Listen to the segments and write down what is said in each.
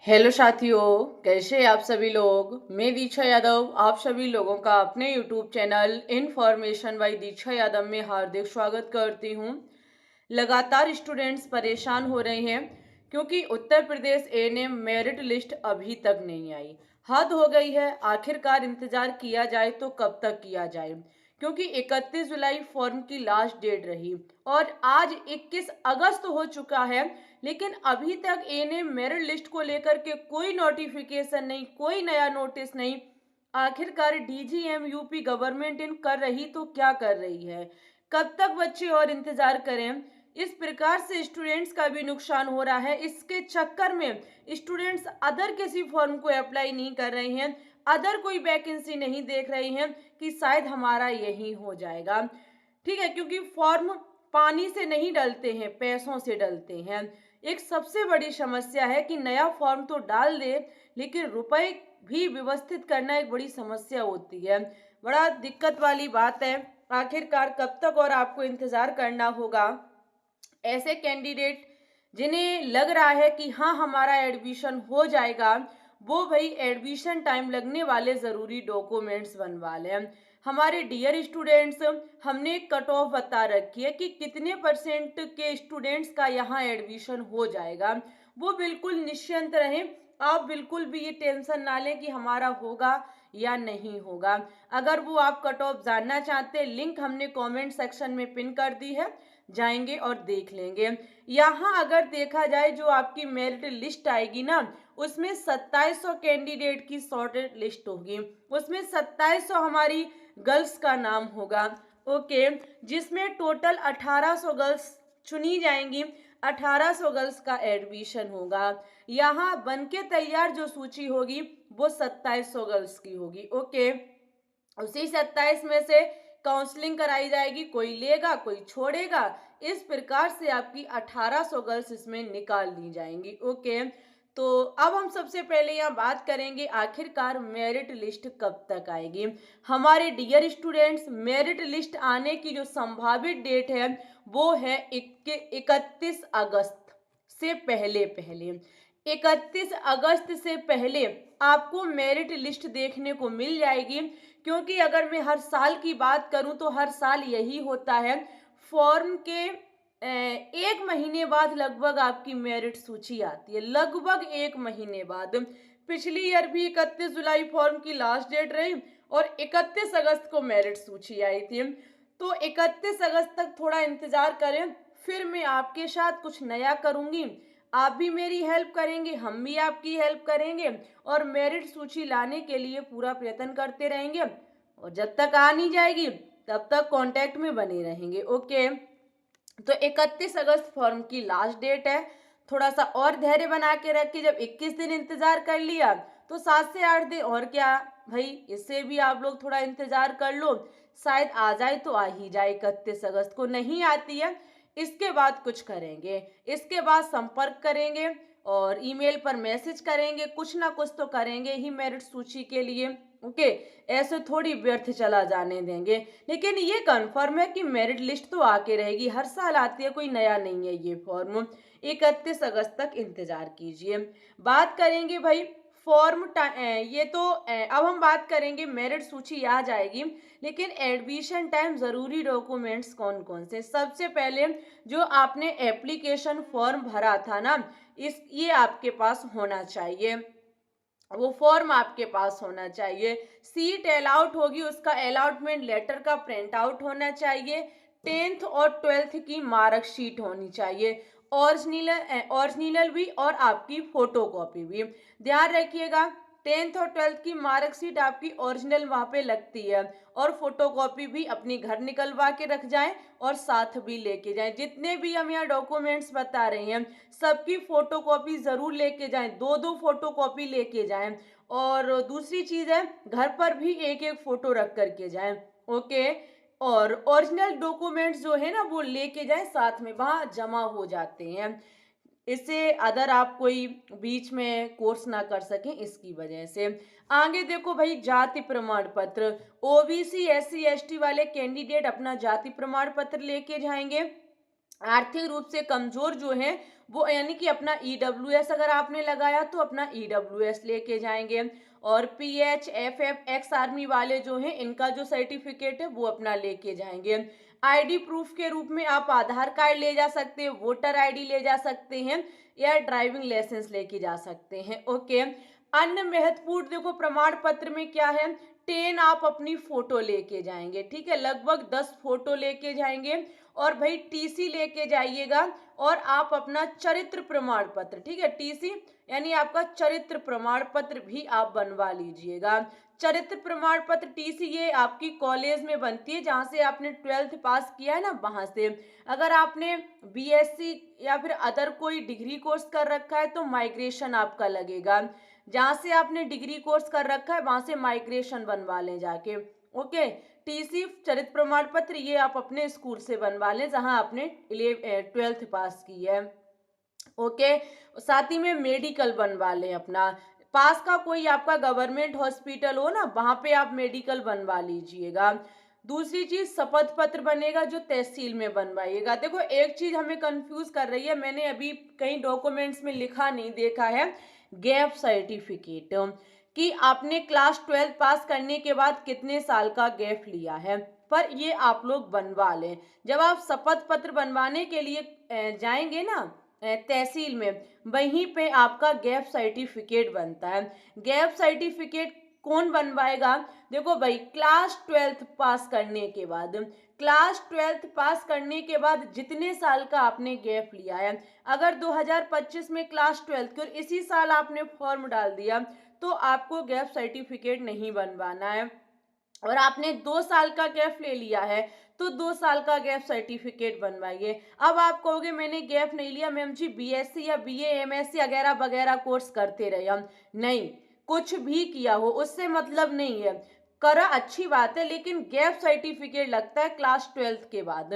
Hello साथियों, कैसे आप सभी लोग। मैं दीक्षा यादव आप सभी लोगों का अपने यूट्यूब चैनल इन्फॉर्मेशन बाय दीक्षा यादव में हार्दिक स्वागत करती हूं। लगातार स्टूडेंट्स परेशान हो रहे हैं क्योंकि Uttar Pradesh ANM merit list अभी तक नहीं आई। हद हो गई है, आखिरकार इंतजार किया जाए तो कब तक किया जाए, क्योंकि 31 जुलाई फॉर्म की लास्ट डेट रही और आज 21 अगस्त हो चुका है, लेकिन अभी तक एएनएम मेरिट लिस्ट को लेकर के कोई नोटिफिकेशन नहीं, कोई नया नोटिस नहीं। आखिरकार डीजीएम यूपी गवर्नमेंट इन कर रही तो क्या कर रही है, कब तक बच्चे और इंतजार करें। इस प्रकार से स्टूडेंट्स का भी नुकसान हो रहा है। इसके चक्कर में स्टूडेंट्स अदर किसी फॉर्म को अप्लाई नहीं कर रहे हैं, अदर कोई वैकेंसी नहीं देख रहे हैं कि शायद हमारा यही हो जाएगा। ठीक है, क्योंकि फॉर्म पानी से नहीं डलते हैं, पैसों से डलते हैं। एक सबसे बड़ी समस्या है कि नया फॉर्म तो डाल दे, लेकिन रुपए भी व्यवस्थित करना एक बड़ी समस्या होती है। बड़ा दिक्कत वाली बात है। आखिरकार कब तक और आपको इंतजार करना होगा। ऐसे कैंडिडेट जिन्हें लग रहा है कि हाँ हमारा एडमिशन हो जाएगा, वो भाई एडमिशन टाइम लगने वाले ज़रूरी डॉक्यूमेंट्स बनवा लें। हमारे डियर स्टूडेंट्स, हमने एक कट ऑफ बता रखी है कि कितने परसेंट के स्टूडेंट्स का यहाँ एडमिशन हो जाएगा। वो बिल्कुल निश्चिंत रहें, आप बिल्कुल भी ये टेंशन ना लें कि हमारा होगा या नहीं होगा। अगर वो आप कट ऑफ जानना चाहते हैं, लिंक हमने कमेंट सेक्शन में पिन कर दी है, जाएंगे और देख लेंगे। यहाँ अगर देखा जाए जो आपकी मेरिट लिस्ट आएगी ना, उसमें 2700 कैंडिडेट की शॉर्टेड लिस्ट होगी। उसमें 2700 हमारी गर्ल्स का नाम होगा। ओके, जिसमें टोटल 1800 गर्ल्स चुनी जाएंगी। 1800 गर्ल्स का एडमिशन होगा। यहाँ बनके तैयार जो सूची होगी वो 2700 गर्ल्स की होगी। ओके, उसी 27 में से काउंसलिंग कराई जाएगी, कोई लेगा कोई छोड़ेगा। इस प्रकार से आपकी 1800 गर्ल्स इसमें निकाल दी जाएंगी। ओके, तो अब हम सबसे पहले यहाँ बात करेंगे आखिरकार मेरिट लिस्ट कब तक आएगी। हमारे डियर स्टूडेंट्स, मेरिट लिस्ट आने की जो संभावित डेट है वो है 31 अगस्त से पहले पहले। 31 अगस्त से पहले आपको मेरिट लिस्ट देखने को मिल जाएगी, क्योंकि अगर मैं हर साल की बात करूं तो हर साल यही होता है। फॉर्म के एक महीने बाद लगभग आपकी मेरिट सूची आती है, लगभग एक महीने बाद। पिछली ईयर भी 31 जुलाई फॉर्म की लास्ट डेट रही और 31 अगस्त को मेरिट सूची आई थी। तो 31 अगस्त तक थोड़ा इंतजार करें, फिर मैं आपके साथ कुछ नया करूंगी। आप भी मेरी हेल्प करेंगे, हम भी आपकी हेल्प करेंगे और मेरिट सूची लाने के लिए पूरा प्रयत्न करते रहेंगे। और जब तक आ नहीं जाएगी तब तक कांटेक्ट में बने रहेंगे। ओके, तो 31 अगस्त फॉर्म की लास्ट डेट है। थोड़ा सा और धैर्य बना के रखिए। जब 21 दिन इंतजार कर लिया तो 7 से 8 दिन और क्या भाई, इससे भी आप लोग थोड़ा इंतजार कर लो। शायद आ जाए तो आ ही जाए, 31 अगस्त को नहीं आती है इसके बाद कुछ करेंगे, इसके बाद संपर्क करेंगे और ईमेल पर मैसेज करेंगे, कुछ ना कुछ तो करेंगे ही मेरिट सूची के लिए। ओके, ऐसे थोड़ी व्यर्थ चला जाने देंगे। लेकिन ये कंफर्म है कि मेरिट लिस्ट तो आके रहेगी, हर साल आती है, कोई नया नहीं है ये फॉर्म। 31 अगस्त तक इंतजार कीजिए। बात करेंगे भाई फॉर्म ये तो अब हम बात करेंगे, मेरिट सूची आ जाएगी लेकिन एडमिशन टाइम जरूरी डॉक्यूमेंट्स कौन कौन से। सबसे पहले जो आपने एप्लीकेशन फॉर्म भरा था ना, ये आपके पास होना चाहिए, वो फॉर्म आपके पास होना चाहिए। सीट अलाउट होगी, उसका अलॉटमेंट लेटर का प्रिंट आउट होना चाहिए। 10th और 12th की मार्कशीट होनी चाहिए, ओरिजिनल भी और आपकी फोटो कॉपी भी। ध्यान रखिएगा, 10th और 12th की मार्कशीट आपकी ओरिजिनल वहाँ पे लगती है और फोटो कॉपी भी अपनी घर निकलवा के रख जाएं और साथ भी लेके जाएं। जितने भी हम यहाँ डॉक्यूमेंट्स बता रहे हैं सबकी फोटो कॉपी जरूर लेके जाएं, दो दो फोटो कॉपी लेके जाएं। और दूसरी चीज है, घर पर भी एक एक फोटो रख करके जाएं। ओके, और ओरिजिनल डॉक्यूमेंट्स जो है ना वो लेके जाएं, साथ में वहां जमा हो जाते हैं। इससे अदर आप कोई बीच में कोर्स ना कर सकें इसकी वजह से। आगे देखो भाई, जाति प्रमाण पत्र, ओबीसी एससी एसटी वाले कैंडिडेट अपना जाति प्रमाण पत्र लेके जाएंगे। आर्थिक रूप से कमजोर जो हैं वो यानी कि अपना EWS अगर आपने लगाया तो अपना EWS लेके जाएंगे। और PH FF एक्स आर्मी वाले जो हैं इनका जो सर्टिफिकेट है वो अपना लेके जाएंगे। आईडी प्रूफ के रूप में आप आधार कार्ड ले जा सकते हैं, वोटर आईडी ले जा सकते हैं या ड्राइविंग लाइसेंस लेके जा सकते हैं। ओके, अन्य महत्वपूर्ण देखो प्रमाण पत्र में क्या है, 10 आप अपनी फोटो लेके जाएंगे, ठीक है, लगभग 10 फोटो लेके जाएंगे। और भाई टीसी लेके जाइएगा और आप अपना चरित्र प्रमाण पत्र, ठीक है, टीसी यानी आपका चरित्र प्रमाण पत्र भी आप बनवा लीजिएगा। चरित्र प्रमाण पत्र टीसी ये आपकी कॉलेज में बनती है जहां से आपने 12th पास किया है ना, वहां से। अगर आपने बीएससी या फिर अदर कोई डिग्री कोर्स कर रखा है तो माइग्रेशन आपका लगेगा। जहां से आपने डिग्री कोर्स कर रखा है वहां से माइग्रेशन बनवा लें जाके। ओके, टीसी चरित्र प्रमाण पत्र ये आप अपने स्कूल से बनवा लें जहां आपने 12th पास की है। ओके, साथ ही में मेडिकल बनवा लें अपना, पास का कोई आपका गवर्नमेंट हॉस्पिटल हो ना वहां पे आप मेडिकल बनवा लीजिएगा। दूसरी चीज शपथ पत्र बनेगा जो तहसील में बनवाइएगा। देखो एक चीज हमें कंफ्यूज कर रही है, मैंने अभी कई डॉक्यूमेंट्स में लिखा नहीं देखा है, गैप सर्टिफिकेट कि आपने क्लास 12 पास करने के बाद कितने साल का गैप लिया है, पर ये आप लोग बनवा लें। जब आप शपथ पत्र बनवाने के लिए जाएंगे ना तहसील में, वहीं पे आपका गैप सर्टिफिकेट बनता है। गैप सर्टिफिकेट कौन बनवाएगा, देखो भाई क्लास 12 पास करने के बाद, क्लास 12 पास करने के बाद जितने साल का आपने गैप लिया है, अगर 2025 में क्लास 12 की और इसी साल आपने फॉर्म डाल दिया तो आपको गैप सर्टिफिकेट नहीं बनवाना है। और आपने 2 साल का गैप ले लिया है तो 2 साल का गैप सर्टिफिकेट बनवाइए। अब आप कहोगे मैंने गैप नहीं लिया मैम जी, बीएससी या बीए एमएससी वगैरह वगैरह कोर्स करते रहे हम, नहीं, कुछ भी किया हो उससे मतलब नहीं है, करा अच्छी बात है लेकिन गैप सर्टिफिकेट लगता है क्लास 12 के बाद।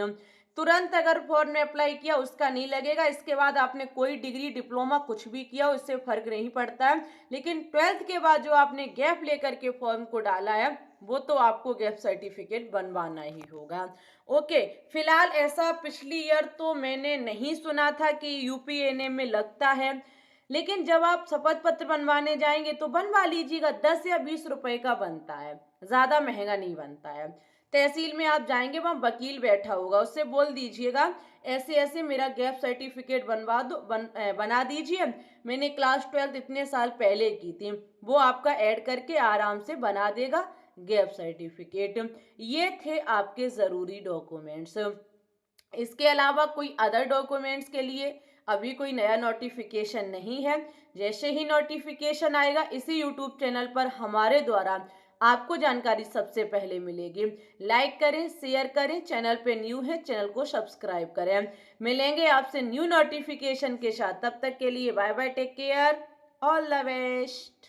तुरंत अगर फॉर्म में अप्लाई किया उसका नहीं लगेगा, इसके बाद आपने कोई डिग्री डिप्लोमा कुछ भी किया उससे फर्क नहीं पड़ता है, लेकिन 12th के बाद जो आपने गैप लेकर के फॉर्म को डाला है वो तो आपको गैप सर्टिफिकेट बनवाना ही होगा। ओके, फिलहाल ऐसा पिछली ईयर तो मैंने नहीं सुना था कि यूपीएनए में लगता है, लेकिन जब आप शपथ पत्र बनवाने जाएंगे तो बनवा लीजिएगा, 10 या 20 रुपए का बनता है, ज्यादा महंगा नहीं बनता है। तहसील में आप जाएंगे वहां वकील बैठा होगा, उससे बोल दीजिएगा ऐसे ऐसे मेरा गैप सर्टिफिकेट बनवा दो, बना दीजिए, मैंने क्लास 12 इतने साल पहले की थी, वो आपका ऐड करके आराम से बना देगा गैप सर्टिफिकेट। ये थे आपके जरूरी डॉक्यूमेंट्स। इसके अलावा कोई अदर डॉक्यूमेंट्स के लिए अभी कोई नया नोटिफिकेशन नहीं है। जैसे ही नोटिफिकेशन आएगा इसी यूट्यूब चैनल पर हमारे द्वारा आपको जानकारी सबसे पहले मिलेगी। लाइक करें, शेयर करें, चैनल पे न्यू है चैनल को सब्सक्राइब करें। मिलेंगे आपसे न्यू नोटिफिकेशन के साथ, तब तक के लिए bye bye, take care, all the best.